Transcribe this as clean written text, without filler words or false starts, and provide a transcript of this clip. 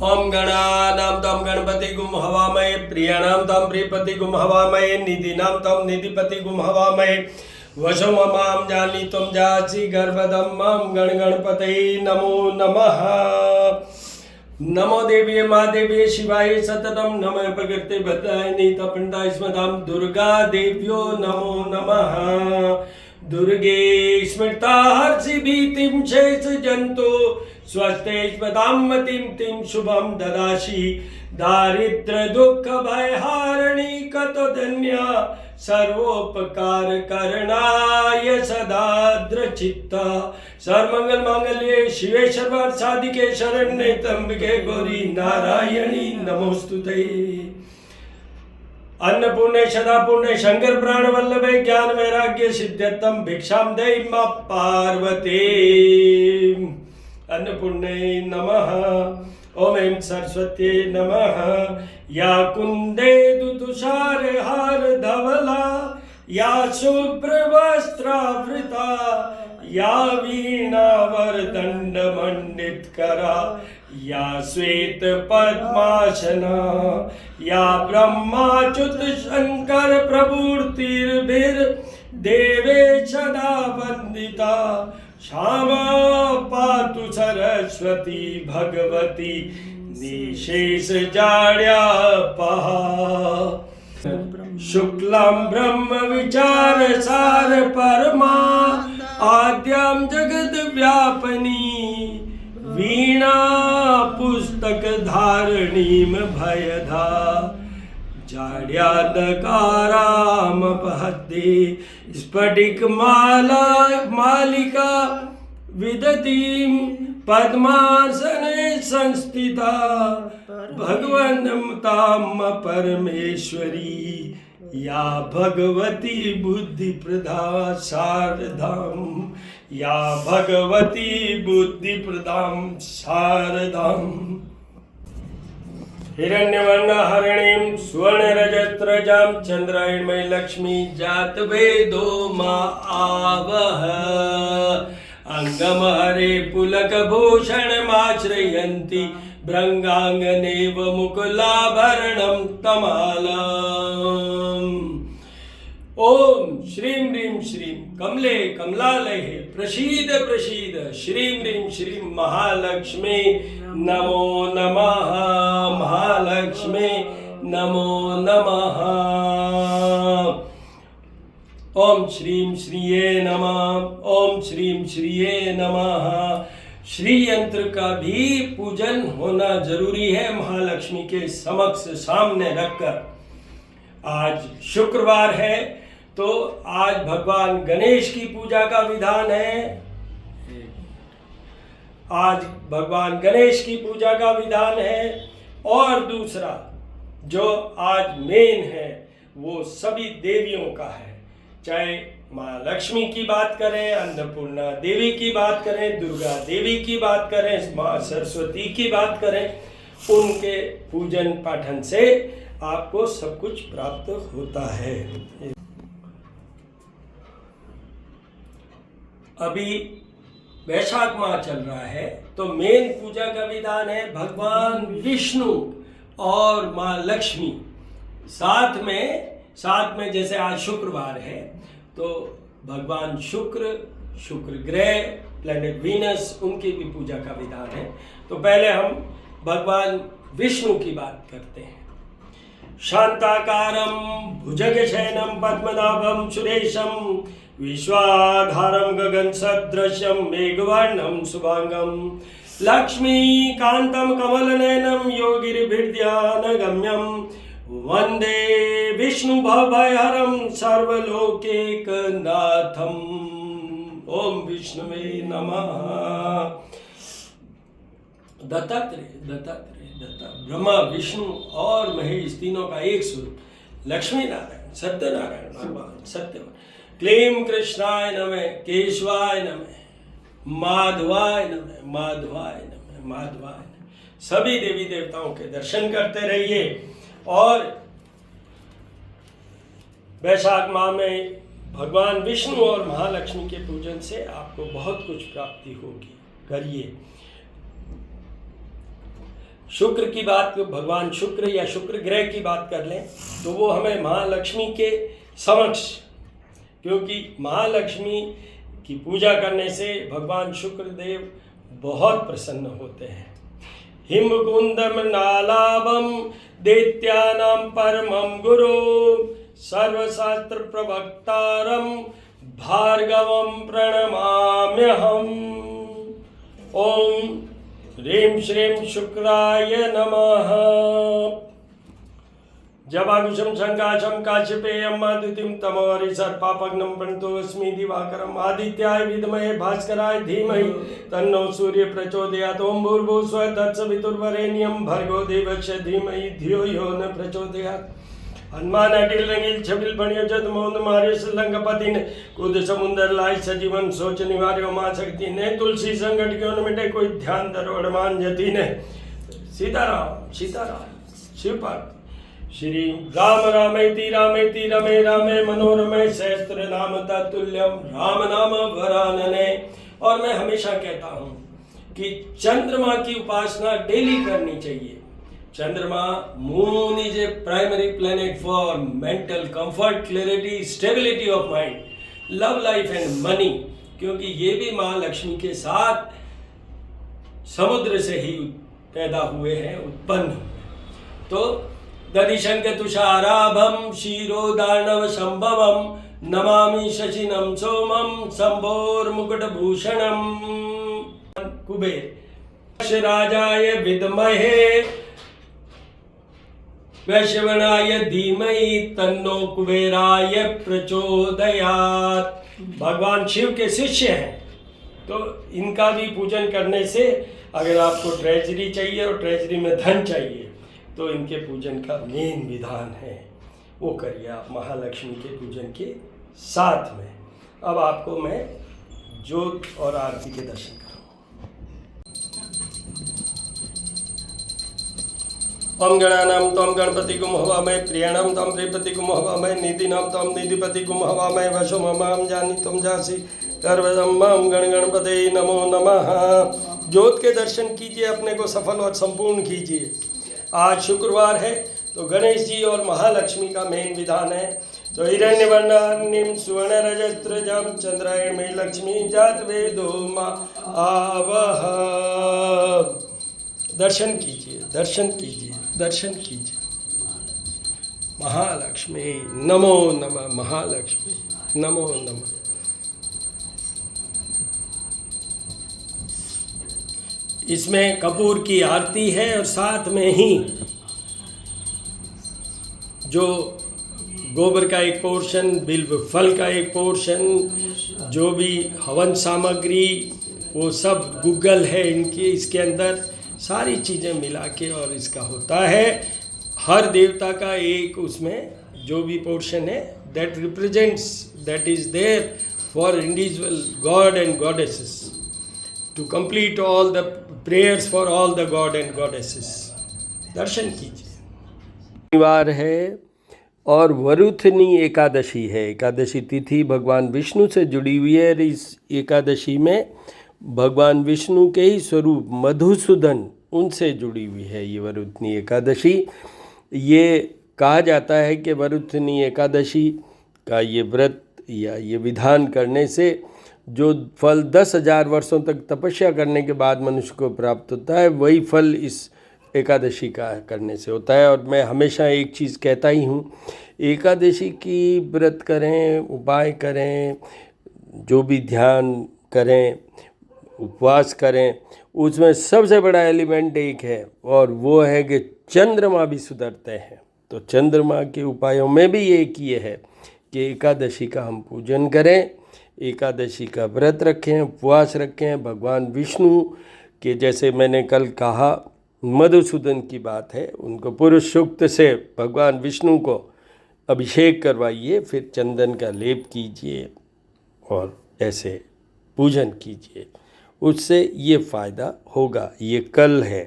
ओम गणानां तं गणपतिगुं हवामहे प्रियाणां तं प्रियपतिगुं हवामहे निधिनां तं निधिपतिगुं हवामहे वशममां जानीत्वं जासि गर्भदं मम गणगणपतये नमो नमः। नमो देवी महादेवी शिवाय सततं नमः प्रकृते भद्रायिनी तपन्ताय स्मतां दुर्गा देव्यो नमो नमः। दुर्गे स्मृता हर्षि भीतिं शेष जंतु स्वस्थे स्मतां मतिं तिं शुभं ददासि दारिद्र दुःख भय हारिणी कतो धन्या सर्वोपकार करणाय सदा दृचित्ता सर्वमंगल मांगल्ये शिवे सर्वार्थ साधिके शरण्ये त्र्यंबके गौरी नारायणी नमोस्तुते। अन्नपूर्णे सदापूर्णे शंकर प्राण वल्लभे ज्ञान वैराग्य सिद्ध्यर्थम भिक्षां देहि मां पार्वती। अन्नपूर्णे नमः। ओम ऐं सरस्वत्यै नमः। या कुंदे तुषार हार धवला या शुभ्रवस्त्रावृता या वीणा वरदंड मंडित करा या श्वेत पद्मासना या ब्रह्माच्युत शंकर प्रभुर्तिर्भिर देवे सदा वंदिता श्यामा पातु सरस्वती भगवती निशेष जाड्यापहा। शुक्लां ब्रह्म विचार सार परमा आद्यां जगद व्यापनी वीणा पुस्तक धारणीम भयधा जाड्यादकारामपहते स्फटिक माला मालिका विदतीं पद्मासने संस्थिता भगवन्तां परमेश्वरी या भगवती बुद्धि प्रदा शारदां या भगवती बुद्धि प्रदां शारदां। हिरण्यवर्ण हरिणीं स्वर्णरजत्रजां चंद्रायणमय लक्ष्मी जात वेदो मा आवह अंगम हरे पुलक भूषण माश्रयन्ति भृंगांगनेव मुकुलाभरणं तमालम्। ओम श्रीं ह्रीं श्रीं कमले कमलालये प्रसीद प्रसीद श्रीं ह्रीं श्रीं महालक्ष्मी नमो नमः। महालक्ष्मी नमो नमः। ओम श्रीं श्रीये नमः। ओम श्रीं श्रीये नमः। श्री यंत्र का भी पूजन होना जरूरी है महालक्ष्मी के समक्ष सामने रखकर। आज शुक्रवार है तो आज भगवान गणेश की पूजा का विधान है। आज भगवान गणेश की पूजा का विधान है और दूसरा जो आज मेन है वो सभी देवियों का है। चाहे माँ लक्ष्मी की बात करें, अन्नपूर्णा देवी की बात करें, दुर्गा देवी की बात करें, माँ सरस्वती की बात करें, उनके पूजन पाठन से आपको सब कुछ प्राप्त होता है। अभी वैशाख माह चल रहा है तो मेन पूजा का विधान है भगवान विष्णु और माँ लक्ष्मी साथ में जैसे आज शुक्रवार है तो भगवान शुक्र ग्रह प्लैनेट वीनस उनकी भी पूजा का विधान है। तो पहले हम भगवान विष्णु की बात करते हैं। शांताकारं भुजगशयनं पद्मनाभं सुरेशं विश्वाधारं गगनसदृशं मेघवर्णं शुभांगं लक्ष्मीकान्तं कमलनयनं योगिभिर्ध्यानगम्यं वंदे विष्णु भवभयहरं सर्वलोकैकनाथम्। ओम विष्णुवे नमः। दत्तात्रेय ब्रह्मा विष्णु और महेश तीनों का एक स्वरूप लक्ष्मी नारायण सत्यनारायण भगवान सत्यवान। क्लीं कृष्णाय नमः केशवाय नमः माधवाय नमः माधवाय नमः माधवाय नमः। सभी देवी देवताओं के दर्शन करते रहिए और वैशाख माह में भगवान विष्णु और महालक्ष्मी के पूजन से आपको बहुत कुछ प्राप्ति होगी। करिए। शुक्र की बात, भगवान शुक्र या शुक्र ग्रह की बात कर लें तो वो हमें महालक्ष्मी के समक्ष, क्योंकि महालक्ष्मी की पूजा करने से भगवान शुक्र देव बहुत प्रसन्न होते हैं। हिमकुंदम नालाभम दैत्यानां परमं गुरु सर्वशास्त्र प्रवक्तारं भार्गवं प्रणमाम्यहम्। ओम ह्रीं श्रीं शुक्राय नमः। जवाकुशं संकाशं काश्यपेयं आदित्यं तमोरि सर्पापग्नं प्रणतोऽस्मि दिवाकरम् आदित्याय विद्महे भास्कराय धीमहि तन्नो सूर्य प्रचोदयात्। ओं भूर्भुवस्सुवः तत्सवितुर्वरेण्यं भर्गो देवस्य धीमहि धियो यो न प्रचोदयात्। हनुमान अटिल रंगील छबिल बणियो जद मोहन मारे लंकापति ने कूद समुंदर लाई सजीवन सोच निवार्यो मां शक्ति ने तुलसी संकट क्यों न मिटे कोई ध्यान धरो हनुमान जति ने। सीताराम सीताराम शिवपार्वती। श्री राम रामेति रामेति रमे रामे मनोरमे सहस्त्र नाम तत्तुल्यम राम नाम वरानने। और मैं हमेशा कहता हूँ कि चंद्रमा की उपासना डेली करनी चाहिए। चंद्रमा, moon is a primary planet for mental comfort, clarity, stability of mind, love life and money, क्योंकि ये भी महालक्ष्मी के साथ समुद्र से ही पैदा हुए हैं, उत्पन्न हुए। तो दधिशंक तुषाराभम क्षीरोदार्णव संभवम नमामि शशिनम सोमम शंभोर्मुकुटभूषणम। कुबेर राजाय विद्महे वैश्रवणाय धीमहि तन्नो कुबेराय प्रचोदयात्। भगवान शिव के शिष्य हैं, तो इनका भी पूजन करने से अगर आपको ट्रेजरी चाहिए और ट्रेजरी में धन चाहिए तो इनके पूजन का मेन विधान है, वो करिए आप महालक्ष्मी के पूजन के साथ में। अब आपको मैं ज्योत और आरती के दर्शन कराऊँ। ओम गणानां त्वं गणपतिगुं हवामहे प्रियाणां त्वं प्रियपतिगुं हवामहे निधिनां त्वं निधिपतिगुं हवामहे वशो ममां जानी त्वं जासि सर्वदं मां गणपते नमो नमः। ज्योत के दर्शन कीजिए, अपने को सफल और संपूर्ण कीजिए। आज शुक्रवार है तो गणेश जी और महालक्ष्मी का मेन विधान है। तो हिरण्यवर्णान्यं सुवर्णरजस्रजं चंद्रायण में लक्ष्मी जात वेदो मा आवह। दर्शन कीजिए, दर्शन कीजिए, दर्शन कीजिए। महालक्ष्मी नमो नमः, महालक्ष्मी नमो नमः। इसमें कपूर की आरती है और साथ में ही जो गोबर का एक पोर्शन, बिल्व फल का एक पोर्शन, जो भी हवन सामग्री, वो सब गूगल है इनकी, इसके अंदर सारी चीज़ें मिला के और इसका होता है। हर देवता का एक उसमें जो भी पोर्शन है that represents, that is there for individual god and goddesses to complete all the prayers for all the god and goddesses. दर्शन कीजिए। शनिवार है और वरुथनी एकादशी है। एकादशी तिथि भगवान विष्णु से जुड़ी हुई है। इस एकादशी में भगवान विष्णु के ही स्वरूप मधुसूदन, उनसे जुड़ी हुई है ये वरुथनी एकादशी। ये कहा जाता है कि वरुथनी एकादशी का ये व्रत या ये विधान करने से जो फल 10,000 वर्षों तक तपस्या करने के बाद मनुष्य को प्राप्त होता है, वही फल इस एकादशी का करने से होता है। और मैं हमेशा एक चीज़ कहता ही हूँ, एकादशी की व्रत करें, उपाय करें, जो भी ध्यान करें, उपवास करें, उसमें सबसे बड़ा एलिमेंट एक है और वो है कि चंद्रमा भी सुधरते हैं। तो चंद्रमा के उपायों में भी एक ये है कि एकादशी का हम पूजन करें, एकादशी का व्रत रखें, उपवास रखें। भगवान विष्णु के, जैसे मैंने कल कहा, मधुसूदन की बात है, उनको पुरुष सूक्त से भगवान विष्णु को अभिषेक करवाइए, फिर चंदन का लेप कीजिए और ऐसे पूजन कीजिए, उससे ये फ़ायदा होगा। ये कल है।